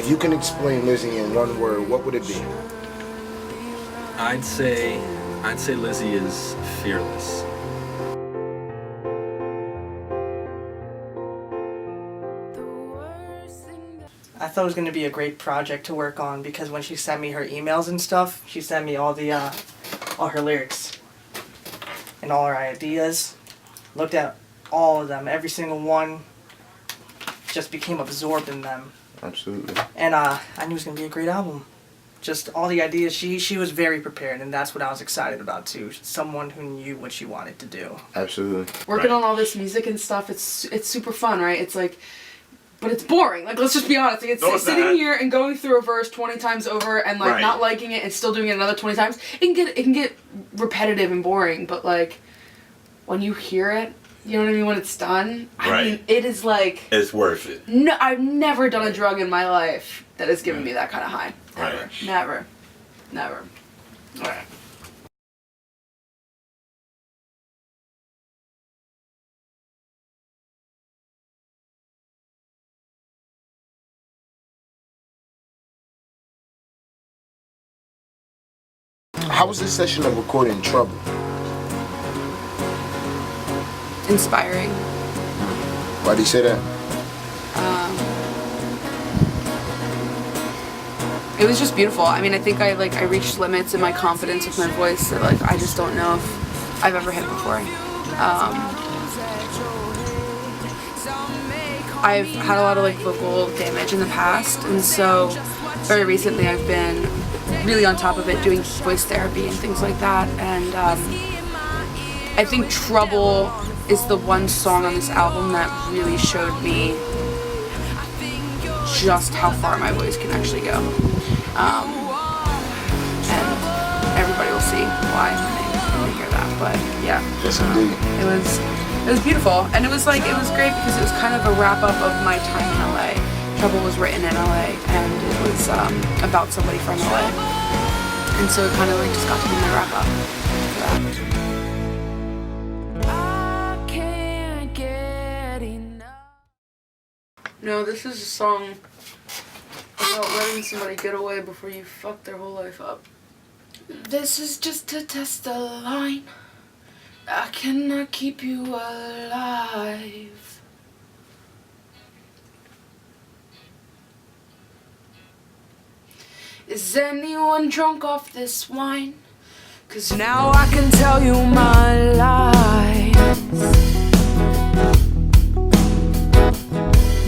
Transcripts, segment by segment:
If you can explain Lyzzie in one word, what would it be? I'd say Lyzzie is fearless. I thought it was going to be a great project to work on because when she sent me her emails and stuff, she sent me all her lyrics and all her ideas. Looked at all of them, every single one. Just became absorbed in them. Absolutely. And I knew it was going to be a great album. Just all the ideas, she was very prepared, and that's what I was excited about too. Someone who knew what she wanted to do. Absolutely. Working on all this music and stuff, it's super fun, right? It's like, but it's boring. Like, let's just be honest. Like, it's sitting here and going through a verse 20 times over and like not liking it and still doing it another 20 times. It can get repetitive and boring, but like when you hear it, you know what I mean, when it's done, I mean, it is like... It's worth it. No, I've never done a drug in my life that has given me that kind of high. Ever. Right. Never. Never. Right. How was this session of recording Trouble? Inspiring. Why do you say that? It was just beautiful. I mean, I think I reached limits in my confidence with my voice that like I just don't know if I've ever hit before. I've had a lot of like vocal damage in the past, and so very recently I've been really on top of it, doing voice therapy and things like that. And I think Trouble is the one song on this album that really showed me just how far my voice can actually go. And everybody will see why when they hear that. But yeah, Yes, indeed. it was beautiful, and it was great because it was kind of a wrap up of my time in LA. Trouble was written in LA, and it was about somebody from LA, and so it kind of like just got to be my wrap up for that. No, this is a song about letting somebody get away before you fuck their whole life up. This is just to test the line. I cannot keep you alive. Is anyone drunk off this wine? 'Cause now I can tell you my lies.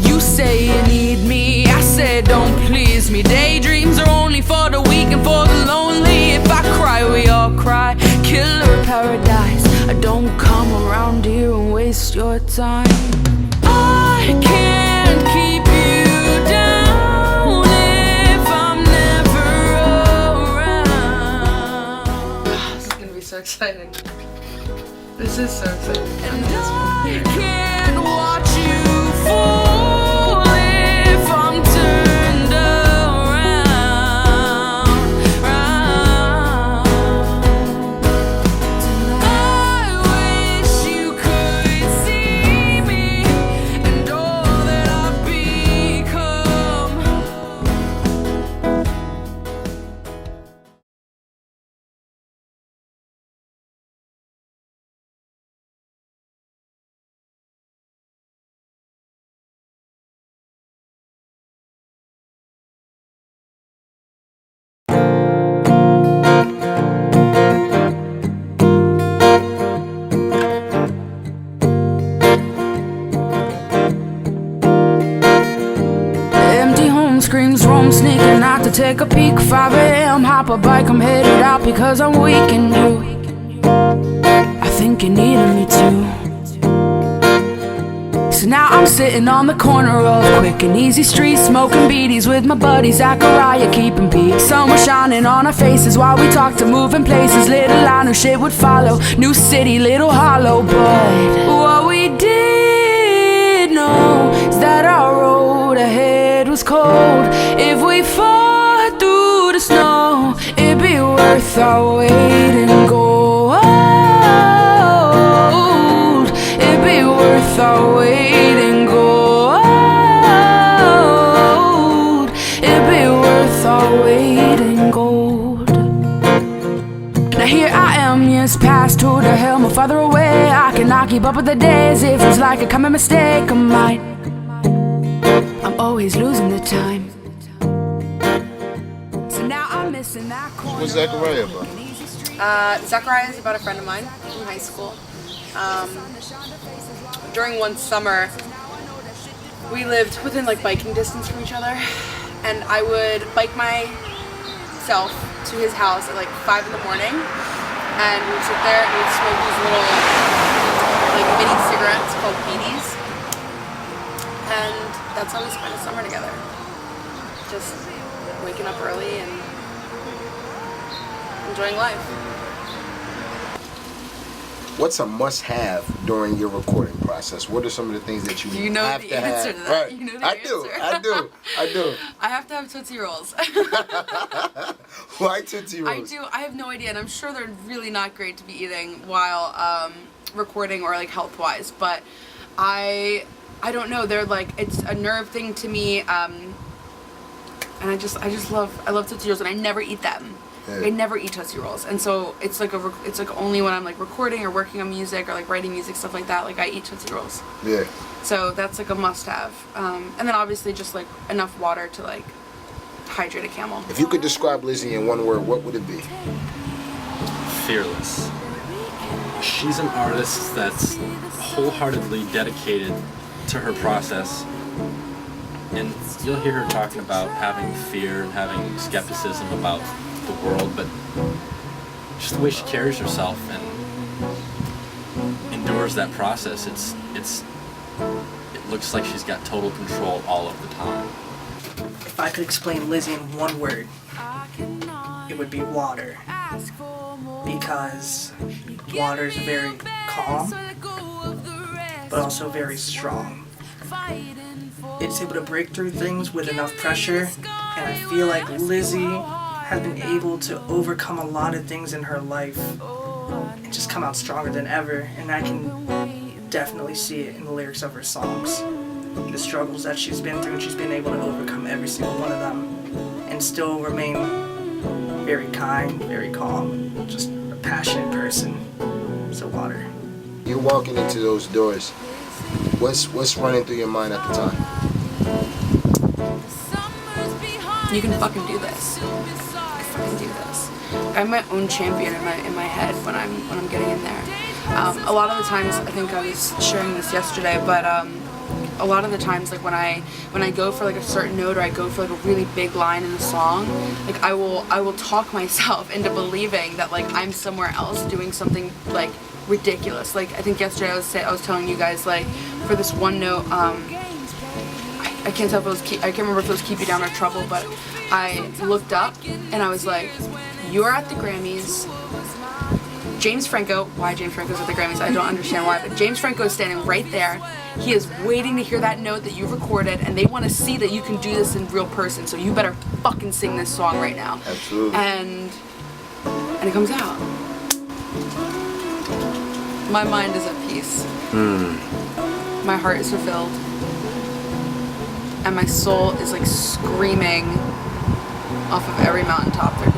You say you need me, I say don't please me. Daydreams are only for the weak and for the lonely. If I cry, we all cry. Killer paradise. I don't come around here and waste your time. I can't keep you down if I'm never around. This is gonna be so exciting. This is so exciting. And I can't watch you fall if I'm turned around. I wish you could see me and all that I've become. Empty home screams roam, sneaking out to take a peek. 5 a.m. hop a bike, I'm headed out because I'm weak in you. I think you needed me too. So now I'm sitting on the corner of Quick and Easy Street, smoking beaties with my buddy Zachariah, keeping peak. Sun was shining on our faces while we talked to moving places. Little I knew shit would follow. New city, little hollow, but what we did know is that our road ahead was cold. If we fought through the snow, it'd be worth our wait and gold. It'd be our wait and gold. It'd Now here I am, years past, who the hell more farther away? I cannot keep up with the days, it feels like a common mistake of mine. I'm always losing the time. So now I'm missing that corner. What's Zachariah about? Zachariah is about a friend of mine from high school. During one summer, we lived within like biking distance from each other, and I would bike myself to his house at like 5 in the morning, and we'd sit there and we'd smoke these little like mini cigarettes called beaties, and that's how we spent a summer together. Just waking up early and enjoying life. What's a must-have during your recording process? What are some of the things that you know have the to answer have? to that. Right. You know the I answer. do. I have to have Tootsie Rolls. Why Tootsie I Rolls? do. I have no idea, and I'm sure they're really not great to be eating while recording or like health-wise. But I don't know. They're like, it's a nerve thing to me, and I love Tootsie Rolls, and I never eat them. Yeah. I never eat Tootsie Rolls, and so it's like only when I'm like recording or working on music or like writing music, stuff like that. Like I eat Tootsie Rolls. Yeah. So that's like a must-have, and then obviously just like enough water to like hydrate a camel. If you could describe Lyzzie in one word, what would it be? Fearless. She's an artist that's wholeheartedly dedicated to her process. And you'll hear her talking about having fear and having skepticism about the world, but just the way she carries herself and endures that process, it looks like she's got total control all of the time. If I could explain Lyzzie in one word, it would be water. Because water is very calm, but also very strong. It's able to break through things with enough pressure, and I feel like Lyzzie has been able to overcome a lot of things in her life and just come out stronger than ever, and I can definitely see it in the lyrics of her songs. The struggles that she's been through, and she's been able to overcome every single one of them and still remain very kind, very calm, just a passionate person. So water. You're walking into those doors. What's running through your mind at the time? You can fucking do this. You can fucking do this. I'm my own champion in my head when I'm getting in there. A lot of the times, I think I was sharing this yesterday, but a lot of the times, like when I go for like a certain note or I go for like a really big line in the song, like I will talk myself into believing that like I'm somewhere else doing something like ridiculous. Like I think yesterday I was telling you guys, like for this one note, I can't tell if it was I can't remember if it was Keep You Down or Trouble, but I looked up and I was like, you're at the Grammys. James Franco, why James Franco's at the Grammys, I don't understand why, but James Franco is standing right there. He is waiting to hear that note that you recorded, and they want to see that you can do this in real person, so you better fucking sing this song right now. Absolutely. And it comes out. My mind is at peace. My heart is fulfilled. And my soul is like screaming off of every mountaintop there